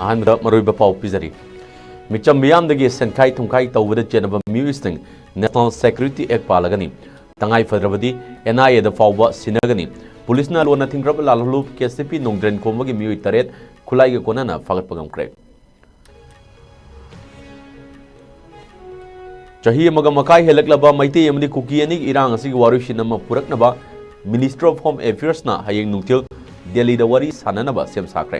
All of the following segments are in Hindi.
अहमद मरुब पाव पिजरी मिचम मियामदगी सेंखाई थुंखाई तौबद चेनब म्यूजिंग नेशनल सिक्योरिटी एक्ट पालगनी तंगाई फद्रबदी एनआईए द फाउबा सिनगनी पुलिसना लोना थिंग्रब लालहुलुब केसीपी नोंद्रेन कोमगी म्यूई तरेत खुलाईगे कोनाना फागत पगमक्रे चही मग मकाई हेलकलबा मैते यमदी कुकी अनी इरांग असिग वारुशिनम पुरकनबा मिनिस्टर ऑफ होम अफेयर्स ना हयेंग नुंगथिल दिल्ली द वारी साननबा सेम साख्रे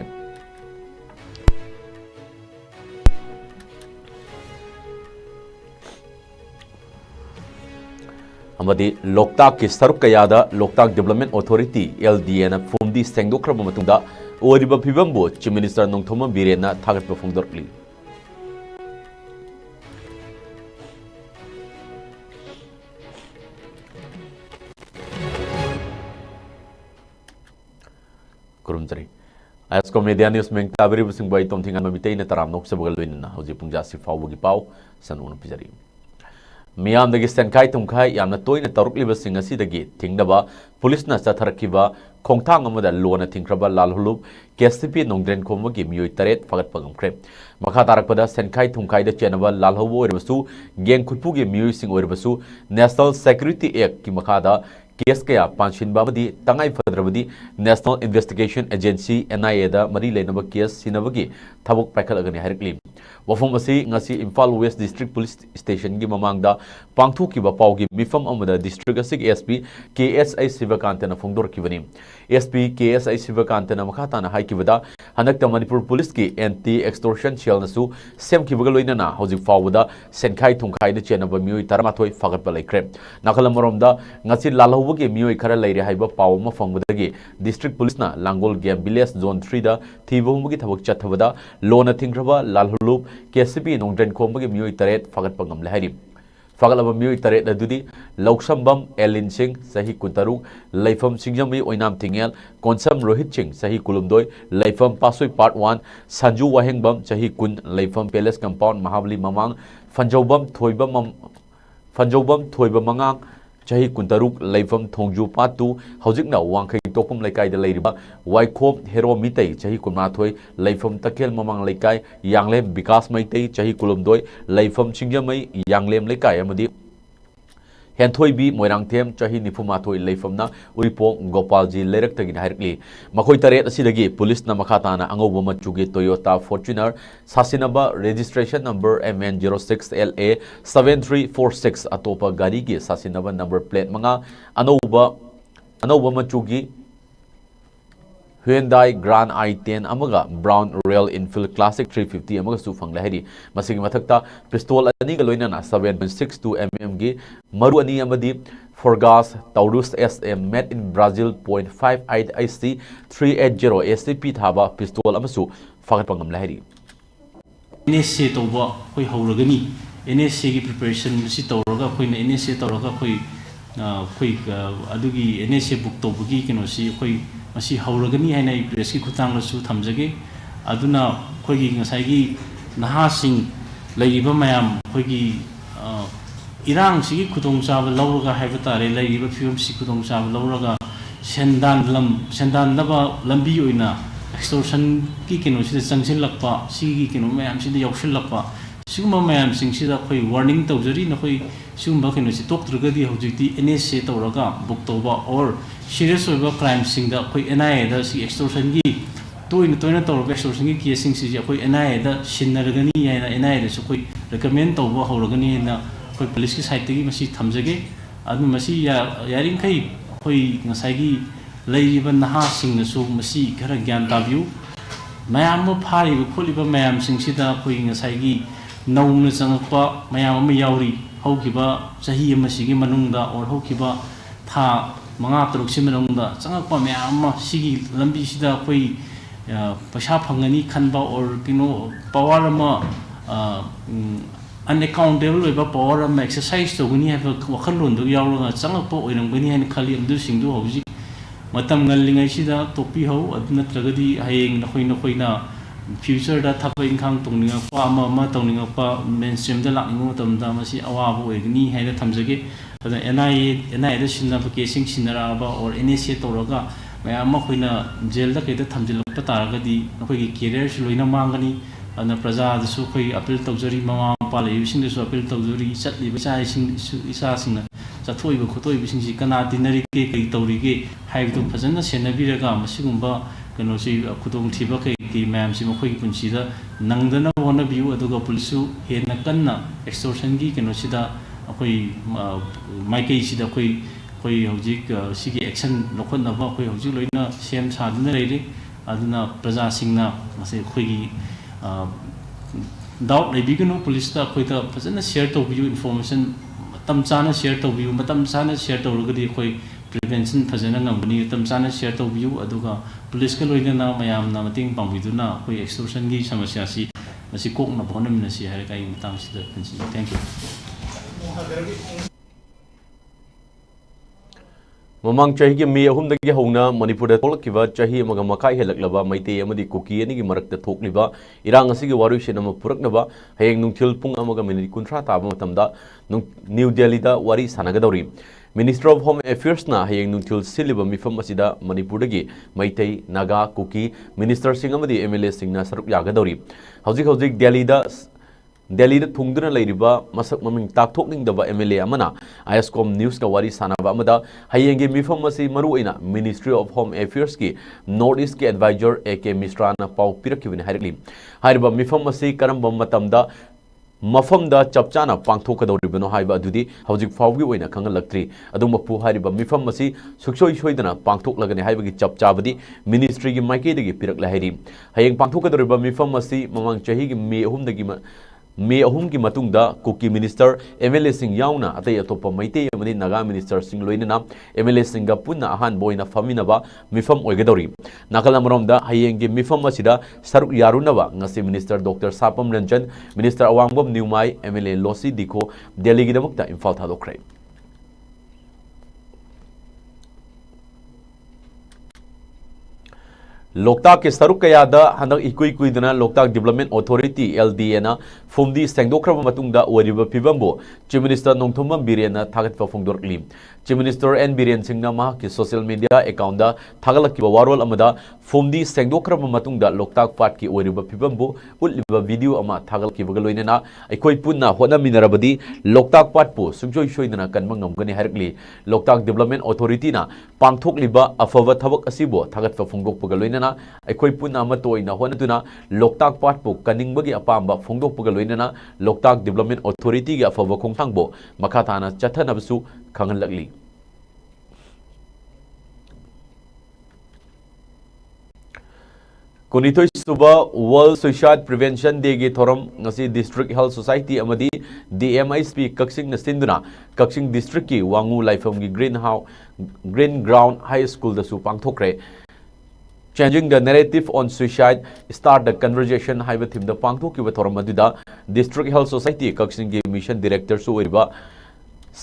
अमदी लोकताक की सरुक कयादा लोकताक डेवलपमेंट अथॉरिटी एलडीए ना फुमदी सेंगदोख्रब मतुंदा ओरिबा फिबमबो चीफ मिनिस्टर नोंथोमा बिरेना थागत फोंदोरली कुरुमजरी ISCOM मीडिया न्यूज़ में ताबरी बसिंग बाई तोम थिंगन ममिते ने तराम नोक से बगल वेनना हौजी पुंजा सिफावगी पाव सनउन पिजरी मियाम दगी सेंखाई तुमखाई यामना तोइना तरुकलिबा सिंग असिदगी थिंगदबा पुलिसना चथरकिबा खोंगथांग अमदा लोना थिंख्रबा लालहुलुब केसीपी नोंद्रेन कोमगी मियोई तरेत फगत पगमख्रे मखा तारकपदा सेंखाई तुमखाईदा चेनबा लालहुबो ओरबसु गेंग खुटपुगी मियोई सिंग ओरबसु नेशनल सिक्योरिटी एक्ट की मखादा केस कया पांचिनबाबदी तंगाई फद्रबदी नेशनल इन्वेस्टिगेशन एजेंसी एनआईए दा मरी लेनबा केस सिनबगी थबक पाइखलगनी हाइरकली वफम असी ngasi Imphal west district police station की ममांगदा पांगथुकिबा पावगी मिफम अमदा डिस्ट्रिक्ट असिग एसपी केएसआई शिवकांतना फोंदोरकिबनी एसपी केएसआई शिवकांतना मखाताना हाइकिबदा हनक्ता मणिपुर पुलिस की एंटी एक्सटोर्शन सेलनसु सेमकिबगा लोइनना हौजिक फावदा सेनखाई थुंखाइदा चेनबा मियोई तरमाथोय फागतबा लेख्रे नाखलमरोमदा ngasi लालहौबगी मियोई खरा लेरे हाइबा पाव अमा फंगबदगी डिस्ट्रिक्ट पुलिसना लांगोल गेम विलेज जोन 3 दा थीबोमगी थबक चथबदा लोना थिंग्रबा लालहुलुब केसीपी नोंद्रेन कोमगी मियोई तरेत फागत पंगम लहरी फागलब मियोई तरेत अदुदी लौसंबम एलिन सिंह सही कुंतरुक लैफम सिंगजमी ओइनाम थिंगेल कोनसम रोहित सिंह सही कुलुमदोय लैफम पासोई पार्ट 1 संजू वाहेंगबम सही कुन लैफम पैलेस कंपाउंड महाबली ममांग फंजौबम थोइबम मंगांग चाही कुंतरुक लैफम थोंजू पातु हौजिकना वांखै तोपम लैकाइदा लैरिबा वाइखोप हेरो मितै चाही कुमाथोय लैफम तकेल ममांग लैकाय यांगलेम विकास मैतै चाही कुलुमदोय लैफम सिंगजमै यांगलेम लैकाय अमदि हेंथोइबी मोइरांगथेम चाही निफुमाथोय लैफमना उरिपो गोपालजी लेरक्तगी हाइरकली मखोय तरेत असिदगी पुलिस ना मखाताना अंगौब मचुगे टोयोटा फॉर्च्यूनर सासिनबा रजिस्ट्रेशन नंबर MN06LA 7346 अतोपा गाड़ी की सासिनबा नंबर प्लेट मंगा अनौब मचुगी Hyundai Grand i10 amaga Brown Royal Enfield Classic 350 amaga su fang lahiri masigi mathakta pistol ani ga loina na 7.62 mm gi maru ani amadi Forgas Taurus SM made in Brazil .58 IC 380 ACP thaba pistol amasu fagat pangam lahiri NSA toba koi hauragani NSA gi preparation si tawraga koi na NSA tawraga koi adugi NSA book tobagi kino si koi मसी हौरगनी है नई प्रेस की खुतांगसु थमजगे अदुना खोगी ngसाइगी नहासिंग लैरिबा मयाम खोगी इरांग सिगी खुतोंचाब लौरगा हाइबा तारे लैरिबा फिल्म सि खुतोंचाब लौरगा सेंदान नबा लंबी ओइना एक्सटोर्शन की किनो सिदा चंगसिन लक्पा सिगी किनो मयाम सिदा यौशन लक्पा सिगुमा मयाम सिंग सिदा खोई वार्निंग तौजरी न खोई सिगुमा किनो सि तोक्त्रगदी हौजिति NSA तौरगा बुक तौबा और सीरियस ओइबा क्राइम सिंग दा खोई NIA दा सि एक्सटोर्शन की तोइना तौरगा एक्सटोर्शन की केस सिंग सि खोई NIA दा सिनरगनी हैना NIA दा सु खोई रेकमेंड तौबा हौरगनी हैना खोई पुलिस की साइड तगी मसी थमजगे अदु मसी यारिंखै खोई ngसाइगी लैरिबा नहा सिंग नसु मसी खरा ज्ञान ताबियु मयाम फारिबा खोलिबा मयाम सिंग सिदा खोई ngसाइगी नौना चंगपा मयाम अमा याउरी हौखिबा चाही अमसिगी मनुंगदा और हौखिबा था मंगा तरुक से मनुंगदा चंगपा मयाम सिगी लंबी सिदा कोई पैसा फंगनी खनबा और किनो पावर अमा अनअकाउंटेबल ओइबा पावर अमा एक्सरसाइज तोगनी है वखलोंदो याउरगा चंगपा ओइरंगनी है खाली अमदु सिंगदु हौजि मतम ngaliङै सिदा तोपी हौ अदु नत्रगदी हयेंग नखोइना फ्यूचर दा थप इंखांग तोंनिंगपा अमा तोंनिंगपा मेनस्ट्रीम दा लांगिंग मतमदा मसी अवाब ओइगनी हाइदा थमजगे अदा NIA दा सिन्नाबा केसिंग सिन्नराबा और NSA तौरगा मैम अखोइना जेल दा कई थमजिल्लप तारगदी अखोइगी कैरियर से लोइना मांगनी अदना प्रजादसु अखोइ अपील तौजरी ममा मपा लेबिसिंगदसु अपील तौजरी चटलिबा इसासिंगना चथोइबा खोतोइबिसिंगसि कना तिनरिगे कई तौरिगे हाइबदु फजन सेनबिरगा मसिगुंबा कनोसि खुदोंग थिबा कई मैम सि मखोइगी पुंसिदा नंगदना होनबियु अदुगा पुलिसु हेना कन्ना एक्सटोर्शनगी कनोसिदा अखोइ माइकेसिदा अखोइ हौजिक सिगी एक्शन लखनबा अखोइ हौजिक लोइना सेम सादुना लेरि अदुना प्रजासिंगना मसे अखोइगी डाउट लेबिगनु पुलिसता अखोइदा फजन शेयर तौबियु इन्फॉर्मेशन मतम चाना शेयर तौबियु मतम चाना शेयर तौरगदि अखोइ प्रिवेंशन फजन ngambani मतम चाना शेयर तौबियु अदुगा पुलिस का लोइना मयामना मतिंग पांबिदुना अखोइ एक्सटोर्शन की समस्या सि मसि कोकना भोनमिनसि हारकाई मतम सिदा खनसि थैंक यू ममंग चाही के मे अहुमदगी हौना मणिपुर थोलकिबा चाही मगा मखाई हेलकलबा मैते अमदी कुकी अनिगी मरकता थोकलिबा इरांग असिगी वारुइसेन अमा पुरकनबा हयेंग नुंगथिल पुंग अमगा मिनिट 30 ताबा मतमदा न्यू दिल्ली दा वारी सानगदौरी मिनिस्टर ऑफ होम अफेयर्स ना हयेंग नुंगथिल सिलिबा मिफम असिदा मणिपुरदगी मैते नागा कुकी मिनिस्टर सिंग अमदी एमएलए सिंगना सरुक यागदौरी हौजिक दिल्ली दा दिल्ली थुंगदुना लेरिबा मसक ममिंग ताकथोकनिंगदबा एमएलए अमना ISCOM न्यूज़ का वारी सानाबा अमदा हयेंगे मिफम असी मरुइना मिनिस्ट्री ऑफ होम अफेयर्स की नॉर्थ ईस्ट के एडवाइजर AK मिश्राना पाउ पिरकिबिन हाइरकली हाइरबा मिफम असी करंबा मतमदा मफमदा चपचाना पांगथोकदौरिबनो हाइबा अदुदी हौजिक फाउगी ओइना खंगलक्ट्री अदुमपु हाइरबा मिफम असी सुक्सोइ सोइदना पांगथोकलगने हाइबगी चपचाबदी मिनिस्ट्री की माइकेदगी पिरकला हाइरी हयेंग पांगथोकदौरिबा मिफम असी ममंग चाहीगी मे अहुम की मतुंगदा कुकी मिनिस्टर MLA सिंह याउना अतै अतोप मैते अमनि नागा मिनिस्टर सिंह लोइनना MLA सिंह गा पुन्ना अहान बोइना फमिनबा मिफम ओइगदौरी नाकल अमरोमदा हयेंगे मिफम असिदा सरुक यारुनबा ngasi minister doctor Sapam Ranjan minister Awangbam Newmai MLA लोसी दिखो दिल्ली गिदमकता इम्फाल थादोखरे लोकताक के सरुक कयादा हंदक इकुई कुइदना लोकताक डेवलपमेंट अथॉरिटी LDA ना फुमदी सेंगदोखरबा मतुंगदा ओरिबा फिबमबो चीफ मिनिस्टर नोंथोमम बिरेना थागतफा फोंदोरकली चीफ मिनिस्टर N बिरेन सिंगना मा की सोशल मीडिया अकाउंट दा थागलकिबा वारोल अमदा फुमदी सेंगदोखरबा मतुंगदा लोकताक पाट की ओरिबा फिबमबो उल्लिबा वीडियो अमा थागलकिबा लोइनेना अखोइ पुन्ना होनामिनरबदी लोकताक पाटपो सुंजोइ सोइदना कनबा ngमगनि हारकली लोकताक डेवलपमेंट अथॉरिटी ना पांगथोकलिबा अफबा थबक असिबो थागतफा फोंदोकपगा लोइनेना अखोइ पुन्ना अमतोइना होनदुना लोकताक पाटपो कनिंगबगी अपांबा फोंदोकपगा लोइनेना लोकताक डेवलपमेंट अथॉरिटी की अफबा खोंथांगबो मखाताना चथनबसु खंगलकली कुनिथोइ सुबा वर्ल्ड सुसाइड प्रिवेंशन डे की थोरम ngasi डिस्ट्रिक्ट हेल्थ सोसाइटी अमदी DMISP कक्सिंग नसिंदुना कक्सिंग डिस्ट्रिक्ट की वांगू लाइफम की ग्रीन ग्राउंड हाई स्कूल दसु पांगथोकरे Changing the narrative on suicide, start the conversation. Haiba thim the pangtho ki bathora madida District Health Society Kaksing ki Mission Director su oiriba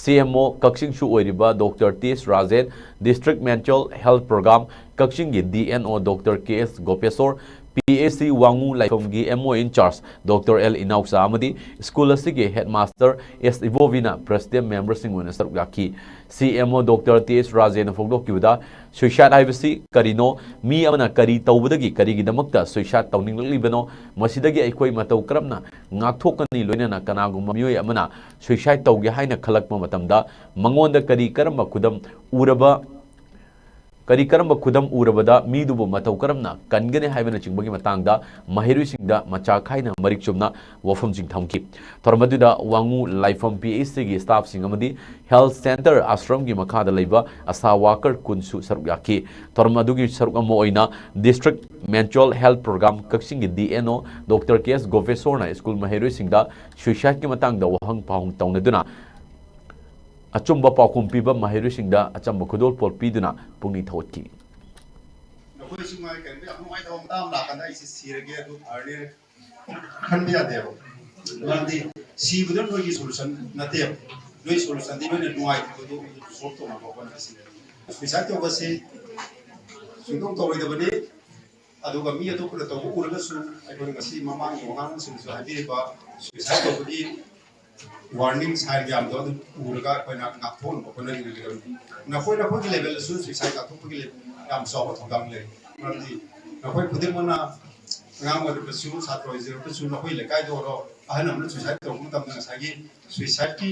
CMO Kaksing su oiriba Dr. T.S. Rajen District Mental Health Program Kaksing ki DNO Dr. K.S. Gopesor PAC Wangu Laifam ki MO in charge Dr. L. Inauksa Amadi School asigi Headmaster S. Ivovina President Member Sing Wina Sarugaki CMO Dr. T.S. Rajen Fogdok Kivida Suicide Haibasi Karino Mi Amana Kari Taubadagi Karigi Damakta Suicide Towning Libano Masidagi Aikoi Matau Kramna Ngaktokani Luina Kanagum Mamui Amana Suicide Taugi Haina Kalakma Matamda Mangonda Kari Karama Kudam Uraba Kari Karamba Kudam Urabada Midubu Matau Karamna Kangane Haivana Chimbagi Matanga Mahiru Singda Machakaina Marikchumna Wafum Sing Thamki Tormaduda Wangu Lifeum PAC gi staff Singamadi Health Center Ashram gi Makada Laiba Asa Walker Kunsu Sarugaki Tormadugi Sarugamo Oina District Mental Health Program Kaksing gi DNO Dr. K.S. Gofesorna School Mahiru Singda Suicide ki Matanga Wahang Pahung Taunaduna Achumba Pakum Piba Mahiru Singda Achamba Kudol Pol Piduna Pungni Thotki. Warning sign yam do urga ko na phone ko na ni na ko level su suicide ka ko yam saw thongdang le mardi nakoi kudin mana ngang wadu pesu satro zero pesu nakoi le kai do ro ahanam na suicide to mutam na sagi suicide ki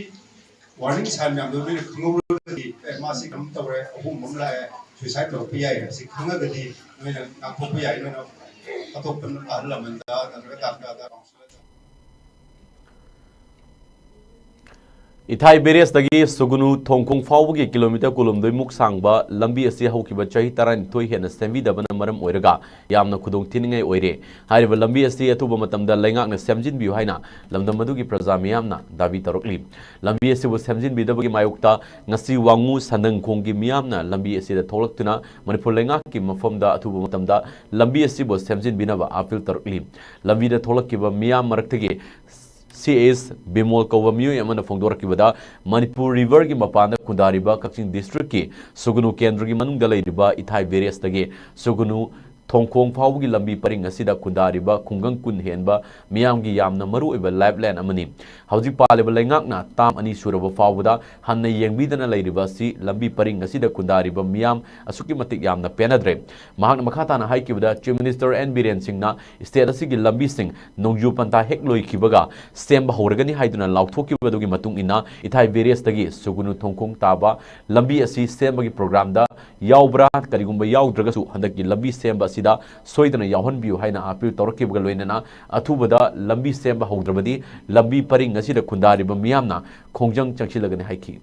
warning sign yam do ni khungu di masi kam tawre ahum mum la suicide to pi ai si khunga gadi noi na ko pi ai noi na atop pen la manda da da इथाई बेरेस दगी सुगुनु थोंखोंग फाउबगी किलोमीटर कुलुमदोय मुक सांगबा लंबी असि हौकिबा चाही तरानिथोय हेन सेमबिदबना मरम ओइरगा यामना खुदोंग थिनिंगै ओइरे हारिबा लंबी असि अथुबा मतमदा लैंगाकना सेमजिनबियु हाइना लमदम मदुगी प्रजा मियामना दाबी तरोकली लंबी असिबु सेमजिनबिदबगी मायुक्ता ngasi wangu sanang khonggi मियामना लंबी असिदा थोलक्तुना मणिपुर लैंगाकि मफमदा अथुबा मतमदा लंबी असिबु सेमजिनबिनबा appeal तरोकली लंबीदा थोलक्किबा मियाम मरक्तगी CS Bimol Kova Myu Yamana Fongdorkibada Manipur River की मपान खुदारिबा कक्सिंग डिस्ट्रिक्ट की सुगुनु केंद्र की मनुंग दलाइरिबा इथाई वेरियस तगे सुगुनु थोंखोंग फाउगी लंबी परिंग असिदा खुदारिबा खुंगंग कुन हेनबा मियामगी यामना मरुइबा लाइफलाइन अमनी हौजिक पालेबा लैंगाकना ताम अनि सुरबा फाउबदा हन्ना येंगबिदना लैरिबा सि लंबी परिंग असिदा खुदारिबा मियाम असुकी मतिक यामना पेनद्रे महाकना मखाताना हाइकिबदा चीफ मिनिस्टर एन बीरेन सिंहना स्टेट असिगी लंबी सिंह नोंजु पंता हेक लोइखिबगा सेम हौरगनी हाइदुना लाउथोकिबदुगी मतुंग इना इथाई वेरियस तगी सुगुनु थोंखोंग ताबा लंबी असि सेमबगी प्रोग्राम दा याउब्रा करिगुंबा याउद्रगसु हंदकी लंबी सेमबा सिदा सोइदना याहनबियु हाइना अपील तौरकिबगा लोइनना अथुबदा लंबी सेमबा हौद्रबदी लंबी परिंग असिदा खुंदारिबा मियामना खोंजंग चंगसिलगने हाइखि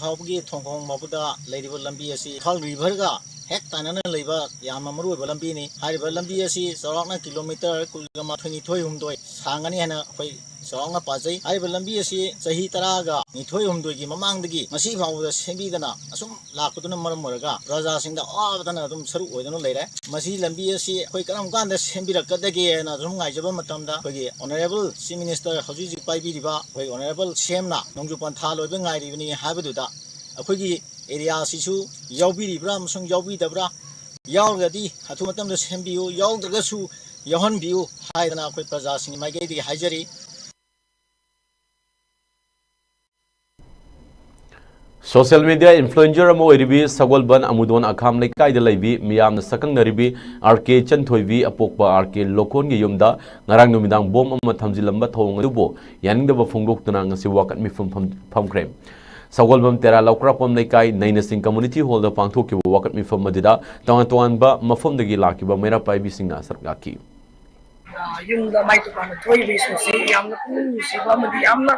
हाउगी थोंखोंग मबुदा लैरिबा लंबी असि थल रिवर गा हेक तानना लैबा याम मरुइबा लंबी नि हारिबा लंबी असि चौराकना किलोमीटर कुलगमा 22 सांगनी हना खै चौराकना पाजै हारिबा लंबी असि चही 10 गा 22 की ममांगदगी मसी फाउदा सेंबीदना असुम लाकदुना मरम मरगा प्रजा सिंगदा आबदना अदुम सरु ओइदना लैरे मसी लंबी असि खै करम कांदा सेंबिरकदगे ना जुम गाइजबा मतमदा खैगे ऑनरेबल चीफ मिनिस्टर हौजी पाइबिरिबा खै ऑनरेबल सेमना नोंजु पन्था लोइबा गाइरिबनी हाबदुदा अखोगी एरिया सिसु याउबिरिब्रा मसुंग याउबिदब्रा याउगदी हथु मतमदा सेंबियु याउद्रगसु याहनबियु हाइदना खै प्रजा सिंग माइगैदि हाइजरी सोशल मीडिया इन्फ्लुएंसर अमो ओइरिबी सगोलबन अमुदोन अखाम लेकाइदा लैबी मियामना सकंग नरिबी आरके चनथोइबी अपोकबा आरके लोकोन गे युमदा ngarang नुमिदांग बोम अमा थमजिलंबा थोंग अदुबो यानिंगदबा फोंगदोक्तुना ngasi वाकत मिफम फमख्रेम सगोलबम तेरा लौक्रापम लेकाइ नैनसिंग कम्युनिटी हॉल दा पांगथोकिबा वाकत मिफम मदिदा तोंग तोंगबा मफमदगी लाकिबा मेरा पाइबी सिंगा सरगाकी युमदा माइतुपाना थोइबी सोसी यामना पुनुसिबा मदि यामना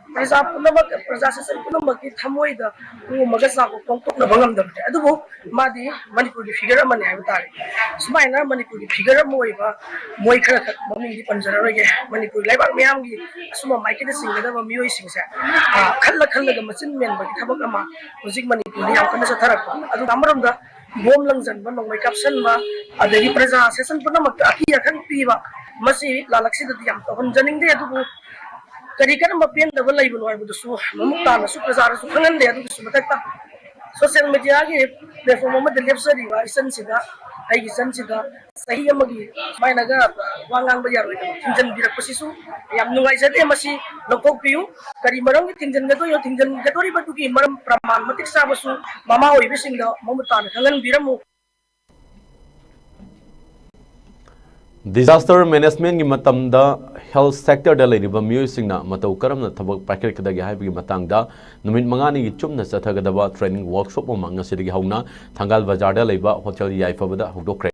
प्रजा पुनमक प्रजा सेसन पुनमक थमोइदा उमगा साको पोंतोकना बंगमदबते अदुबो मादी मणिपुर की फिगर अमने हाइबा तारे सुमाइना मणिपुर की फिगर मोइबा मोइ खरा खक ममिंगी पंजररगे मणिपुर लाइबाक मयामगी सुमा माइकेदा सिंगदबा मियोइ सिंगसे खल्ला खल्लागा मचिन मेनबगी थबक अमा हुजिक मणिपुर याम कना सथरक अदु अमरमदा बोम लंगजनबा नोंमै कापसनबा अदगी प्रजा सेसन पुनमक अकी अखन पीबा मसी लालक्सिदि याम तहनजनिंगदे अदुबो करी करम पेंदब लैबनो हाइबदुसु ममुक्तानसु प्रजारसु खंगनदे अदुसु मथक्ता सोशल मीडिया के प्लेटफॉर्म अमद लेप्सरिबा इसनसिदा आइगी सनसिदा सही अमगी माइनगा वांगांग बयारोय थिंजन बिरकपसिसु याम नुंगाइजदे मसी लकोपियु करी मरंग थिंजन गदो यो थिंजन गदोरी बटुकी मरम प्रमाण मतिक साबसु मामा होइबिसिंदा ममुतान खंगन बिरमु डिजास्टर मैनेजमेंट की मतमदा हेल्थ सेक्टर दा लेरिबा मियोइसिंगना मतौ करमना थबक पाइखेलकदगी हाइबगी मतंगदा नुमित मंगानी की चुमना चथगदबा ट्रेनिंग वर्कशॉप अमा ngasiदगी हौना थांगाल बाजार दा लेबा होटल याइफबदा हौदोक्रे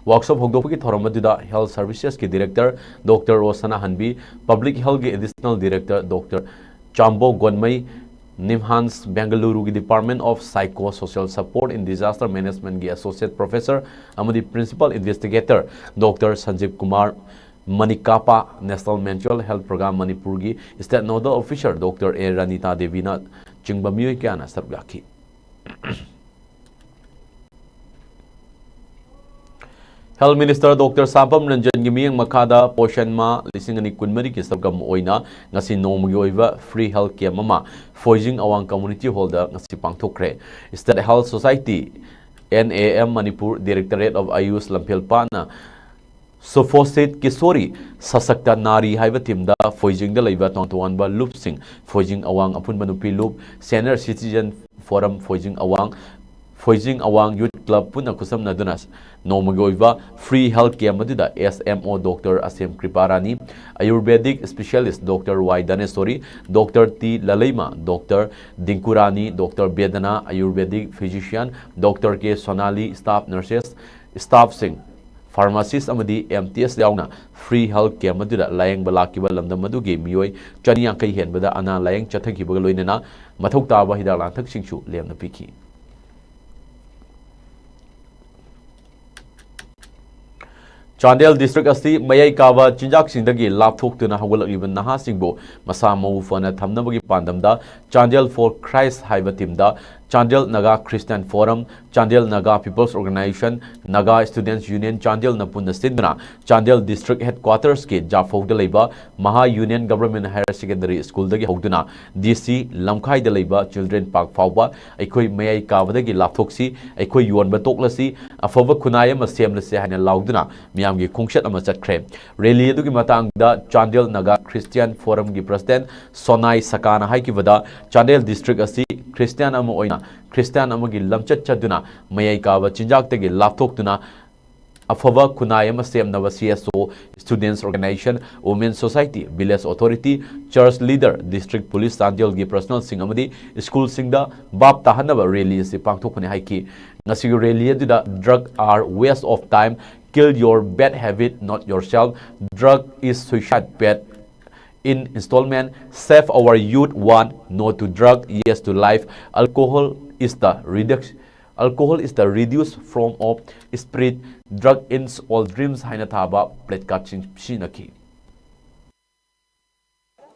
वर्कशॉप हौदोपगी थोरमदुदा हेल्थ सर्विसेस की डायरेक्टर डॉक्टर रोसना हनबी पब्लिक हेल्थ की additional director doctor Chambo Gonmei NIMHANS Bengaluru की department of psycho social support in disaster management की एसोसिएट प्रोफेसर अमदी principal investigator doctor Sanjeev Kumar Manikappa national mental health programme Manipur की state nodal officer doctor A Ranita देवीना चिंगबा मियोय क्याना सरगाखी health minister doctor Sapam Ranjan की मियंग मखादा पोषण मा लिसिंगनी कुनमरी की सबगम ओइना ngasi नोमगी ओइबा फ्री हेल्थ केयर ममा फोइजिंग अवांग कम्युनिटी हॉल दा ngasi पांगथोक्रे state health society NAM Manipur directorate of AYUSH लंफेलपाना Sophosit Kisori Sasakta Nari Haiba Timda Foijing the Laiba Tontuanba Loop Sing Foijing Awang Apun Manupi Loop Senior Citizen Forum Foijing Awang Youth Club Puna Kusam Nadunas Nomagoiva Free Healthcare Maduda SMO Dr. Asem Kriparani Ayurvedic Specialist Dr. Y Danesori Dr. T Lalaima Dr. Dinkurani Dr. Bedana Ayurvedic Physician Dr. K Sonali Staff Nurses Staff Sing Pharmacist amadi MTS yauna free health care maduda layeng balakiba lamdam madugi miyoi chani yankai henbada ana layeng chathakiba loinena mathau taba hidak lanthak singchu lemna piki Chandel District asi mayai kawa chinjak singdagi lapthok tuna hawalagiban naha singbo masa mau fana thamnabagi pandamda Chandel for Christ haiba timda Chandel Naga Christian Forum, Chandel Naga People's Organization, Naga Students Union, Chandel Napuna Sindra, Chandel District Headquarters ke Jafog de Leba, Maha Union Government Higher Secondary School dagi Hogduna, DC Lamkai de Leba Children Park Fauba, Ekoi Mayai Kavadagi Laptoksi, Ekoi Yuan Batoklasi, Afova Kunaya Masemlase Hana Lauduna, Miamgi Kungshat Amasat Krem. Rally Dugi Matang da Chandel Naga Christian Forum gi President Sonai Sakana Haikivada, Chandel District asi Christian Amo Oina, Christian Amagi Lamchat Chaduna, Mayai Kava Chinjak Tegi Laptokuna, Afava Kunayama Sem Nava CSO, Students Organization, Women's Society, Village Authority, Church Leader, District Police Sandil Gi Personal Singamadi, School Singda, Bab Tahanava Rally si Pangtokune Haiki, Nasi Rally Dida, drug are waste of time, kill your bad habit, not yourself, drug is suicide bad. In installment, save our youth, one, no to drug, yes to life. Alcohol is the reduced form of spirit. Drug ends all dreams. Hainataba plate catching shinaki.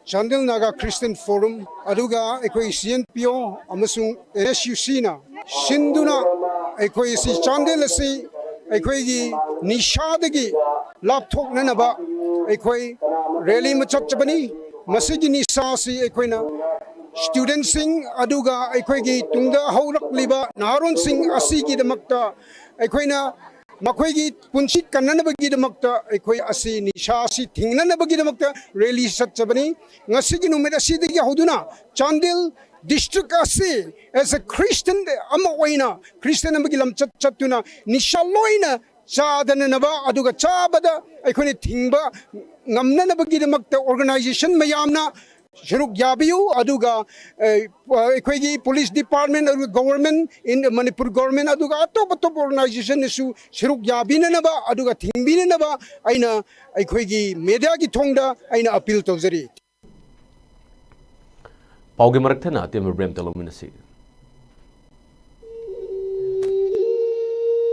Chandel Naga Christian Forum, Aduga, Equation Pio, Amasung, Eresusina, Shinduna, Equasi Chandelasi, Equagi, Nishadagi, Laptok Nanaba, Equi, Rally Machapani, Masigi Nisasi, Equina, Student Sing, Aduga, Equagi, Tunda, Haurak Liba, Naron Sing, Asigi the Makta, Equina, Makwegi, Punchit, Kananabagi the Makta, Equi Asi, Nishasi, Tinganabagi the Makta, Rally Sachabani, Nasigi Numedasi the Yahuduna, Chandel. District Asi as a Christian Amawaina, Christian Amagilam Chatuna, Nishaloina, Chadanaba, Aduga Chabada, Equini Timba, Namnabagi the Makta organization, Mayamna, Shiruk Yabiu, Aduga, Equigi Police Department, government in the Manipur government, Aduga, top organization issue, Shiruk Yabinaba, Aduga Timbinaba, Aina, Equigi, Mediagi Tonga, Aina appeal to Zeri. Pauge Maraktana, Timber Brem Telominasi.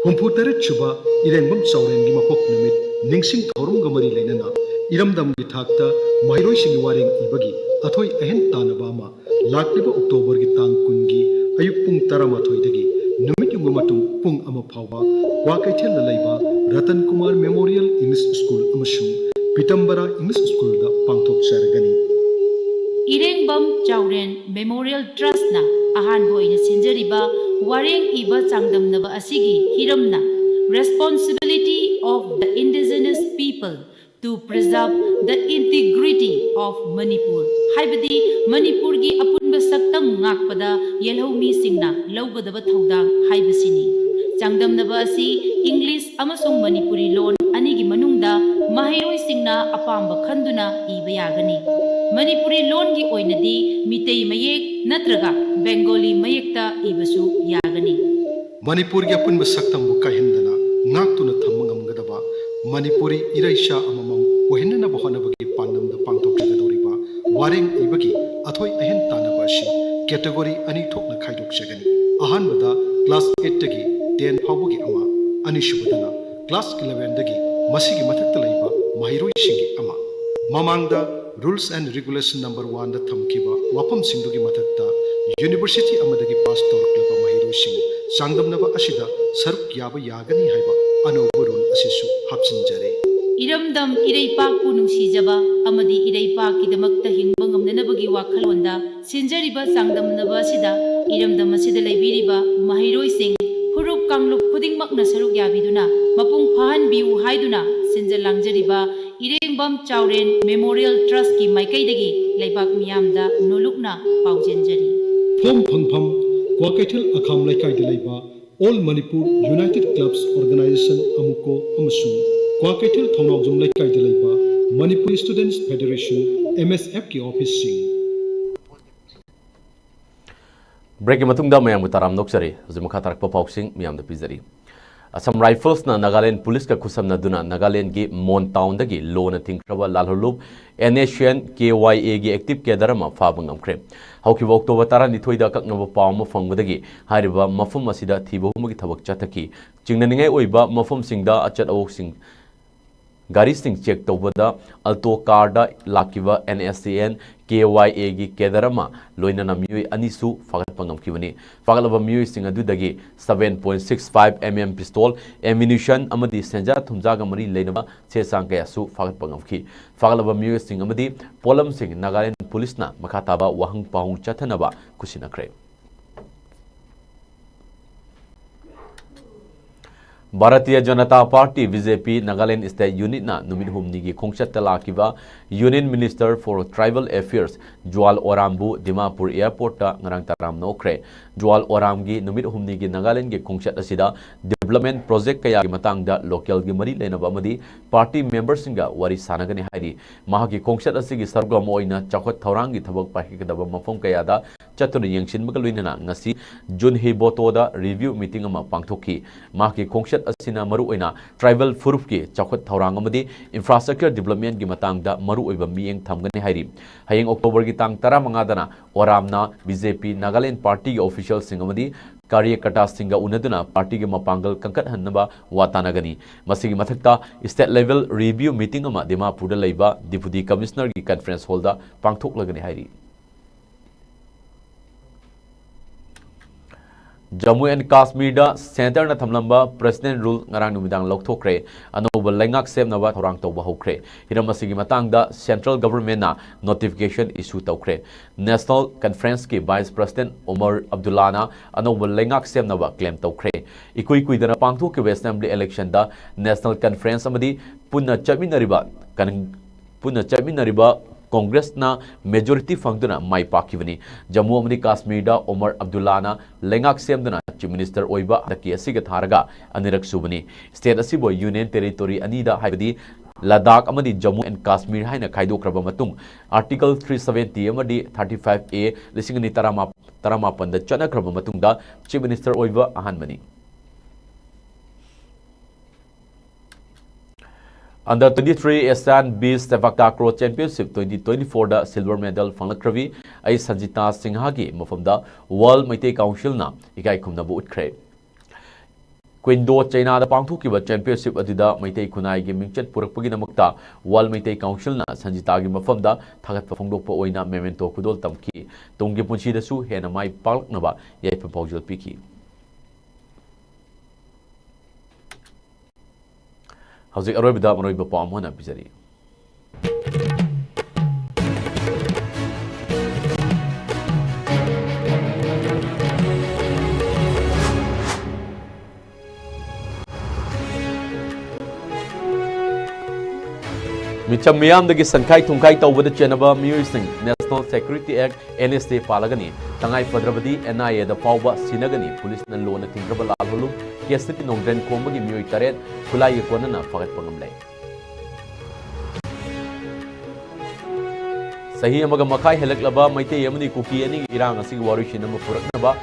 Humputaret Chuba, Irenbum Sauren Gimapok Numit, Ningsing Torum Gamari Lenana, Iramdam Gitakta, Mahiro Shingiwaring Ibagi, Atoi Ehen Tanabama, Lakliba October Gitang Kungi, Ayupung Taramatoidagi, Numit Yungumatum Pung Amapawa, Wakatel Laiba, Ratan Kumar Memorial English School Amashung, Pitambara English School da Pangtok Saragani. Irengbam Chauren Memorial Trust na ahan boy na sinjariba wareng iba changdamnaba asigi hiramna responsibility of the indigenous people to preserve the integrity of Manipur. Haibadi Manipur gi apunba saktam ngakpada yelhomi singna lawgadaba thaudang haibasini. Changdamnaba asi English amasung Manipuri loan anigi manungda mahiroi singna apamba khanduna iba yagani. Manipuri loan gi oinadi mitei mayek natraga Bengali mayekta ibasu yagani. Manipur gi apun basaktam bu kahendana ngaktuna thamangam gadaba Manipuri iraisha amamam ohenna bahana bagi pandam da pangtok gadoriba wareng ibagi athoi ahen tanaba shi category ani thokna khaidok jagani ahan bada class 8 tagi 10 phawgi ama ani shubadana class 11 dagi masigi mathakta laiba mahiroi singi ama mamangda Rules and Regulation number 1 da thamkiba wapam singdugi mathakta University amadagi pass torklaba mahirosing sangdamnaba asida saruk yaba yagani haiba anoba rule asisu hapsinjare. Iramdam iraipak pu nungsijaba amadi iraipak kidamakta hingba ngamnanabagi wakhalonda sinjariba sangdamnaba asida iramdam asida laibiriba mahirosing huruk कांगलुप खुदिंगमकना सरुक याबिदुना मपुंग फाहनबिउ हाइदुना सिंजल लांगजरिबा इरेंगबम चावरेन मेमोरियल ट्रस्ट की माइकैदगी लेबाक मियामदा नोलुकना पाउजेंजरी फोम फंगफम क्वाकेथल अखाम लाइकाई दिलाइबा all Manipur united clubs organisation अमुको अमसु क्वाकेथल थौनावजुम लाइकाई दिलाइबा मणिपुर स्टूडेंट्स फेडरेशन MSF की ऑफिस सिंह ब्रेक की मतुंगदा मयाम ताराम नोक्सरी हजि मखा तारक पाउसिंग मियाम द पिजरी असम राइफल्स ना नागालैंड पुलिस का खुसमना दुना नागालैंड की मोन टाउन दगी लोन थिंख्रबा लालहुलुब NACN KYA की एक्टिव केदरमा फाबंग अमख्रे हौकिब अक्टोबर 12 दा कक्नब पाव म फंगदगी हारिबा मफुम असिदा थिबहुमगी थबक चथकी चिंगननिंगै ओइबा मफुम सिंगदा अचत अवोक सिंग गाड़ी सिंह चेक तौबदा अल्टो कार लाकिवा NACN KYA की केदरमा लोइनना मियोय अनिसु फागतपा ngमखिबनी फागलबा मियोय सिंग अदुदगी 7.65 mm पिस्तौल एम्युनिशन अमदी सेंजा थुमजागा मरी लेनबा चेसांग कयासु फागतपा ngमखि फागलबा मियोय सिंग अमदी पोलम सिंग नागालैंड पुलिसना मखाताबा वहंग पाहुंग चथनबा खुसिनखरे Bharatiya Janata party BJP Nagaland state unit ना नुमित हुमनी की खोंगचत लाकिबा union minister for tribal affairs Jual ओरामबु दिमापुर एयरपोर्ट ता ngarang taram नोखरे ज्वाल ओराम की नुमित हुमनी की नागालैंड के खोंगचत असिदा डेवलपमेंट प्रोजेक्ट कया की मतंगदा लोकल की मरी लेनबा अमदी पार्टी मेंबर्स सिंगा वारी सानगनी हाइरी महाकी खोंगचत असिगी सरगम ओइना चखत थौरांग की थबक पाहिकदबा मफम कयादा चतुन यंगसिनबग लोइनना ngasi जुन हेबोतोदा रिव्यू मीटिंग अमा पांगथोखी महाकी खोंगचत असिना मरु ओइना ट्राइबल फुरुफ की चखत थौरांग अमदी इंफ्रास्ट्रक्चर डेवलपमेंट की मतंगदा मरु ओइबा मियेंग थमगनी हाइरी हयेंग अक्टोबर की तांग 15 दना ओरामना BJP नागालैंड पार्टी के ऑफिशियल सिंग अमदी कार्यकर्ता सिंगा उनदुना पार्टी के मपांगल कंकट हन्नबा वातानगनी मसिगी मथक्ता स्टेट लेवल रिव्यू मीटिंग अमा दिमापुर लेबा डिप्यूटी कमिश्नर की कॉन्फ्रेंस हॉल दा पांगथोकलगनी हाइरी जम्मू एंड काश्मीर सेंटर न थमलंबा प्रेसिडेंट रूल ngarang numitang लौथोखरे अनोबल लैंगाक सेमनबा थौरांग तौबा हौखरे हिरम असिगी मतंगदा सेंट्रल गवर्नमेंट ना नोटिफिकेशन इशू तौखरे नेशनल कॉन्फ्रेंस की वाइस प्रेसिडेंट उमर अब्दुल्लाना अनोबल लैंगाक सेमनबा क्लेम तौखरे इकुई कुइदना पांगथोखिबा असेंबली इलेक्शन दा नेशनल कॉन्फ्रेंस अमदी पुन्ना चमिनरिबा कांग्रेस ना मेजोरिटी फंगदुना माई पाकिबनी जम्मू अमदी काश्मीर दा उमर अब्दुल्लाना लेंगाक सेमदुना चीफ मिनिस्टर ओइबा दकी असिगा थारगा अनिरक सुबनी स्टेट असिबो यूनियन टेरिटोरी अनीदा हाइबदी लद्दाख अमदी जम्मू एंड काश्मीर हाइना खाइदोख्रबा मतुंग आर्टिकल 370 अमदी 35A लिसिंगनी तरामापन दा चनख्रबा मतुंगदा चीफ मिनिस्टर ओइबा अहानबनी Under 23 Asian Beach Sepak Takraw Championship 2024 da silver medal fanglakravi ai Sanjita Singha gi mafamda World Maitai Council na ikai khumna bu utkhre Quindo China da pangthukiba championship adida Maitai Khunai gi mingchat purakpagi namakta World Maitai Council na Sanjita gi mafamda thagatpa phongdokpa oina memento kudol tamki tunggi punchi da su hena mai palaknaba yaipa paujal piki हौजिक अरोइबदा मनोइबा पाम होना पिजरी मिचम मियामदगी संखाई थुंखाई तौबद चेनबा मियुइसिंग नेशनल सिक्योरिटी एक्ट NSA पालगनी तंगाई पद्रबदी NIA दा फाउबा सिनगनी पुलिस न लोन थिंग्रबा लालहुलु केसति नोंग्रेन कोंबगी मियुइ तरेत खुलाई कोनना फगत पंगमले सही अमग मखाई हेलकलबा मैते यमनी कुकी अनि इरांग असि वारी सिनम पुरकनबा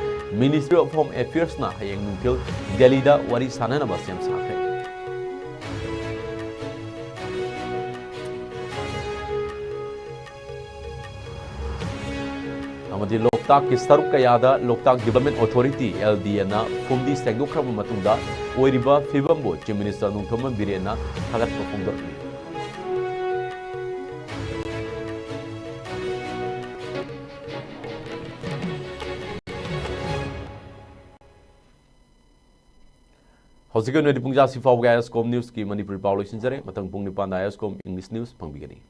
मिनिस्ट्री ऑफ होम अफेयर्स ना हयंग नुंकिल दिल्ली दा वारी साननबा सेम साखे अमदी लोकताक की सरुक कयादा लोकताक डेवलपमेंट अथॉरिटी LDA ना फुमदी सेंगदोख्रब मतुंगदा ओइरिबा फिबमबो चीफ मिनिस्टर नुंथम बिरेना थागत फोंगदोरनी हौजिक नोदि पुंजा सिफाव ISCOM न्यूज़ की मणिपुरी पावलो सिंजरे मतंग पुंग निपान ISCOM इंग्लिश न्यूज़ फंगबिगनी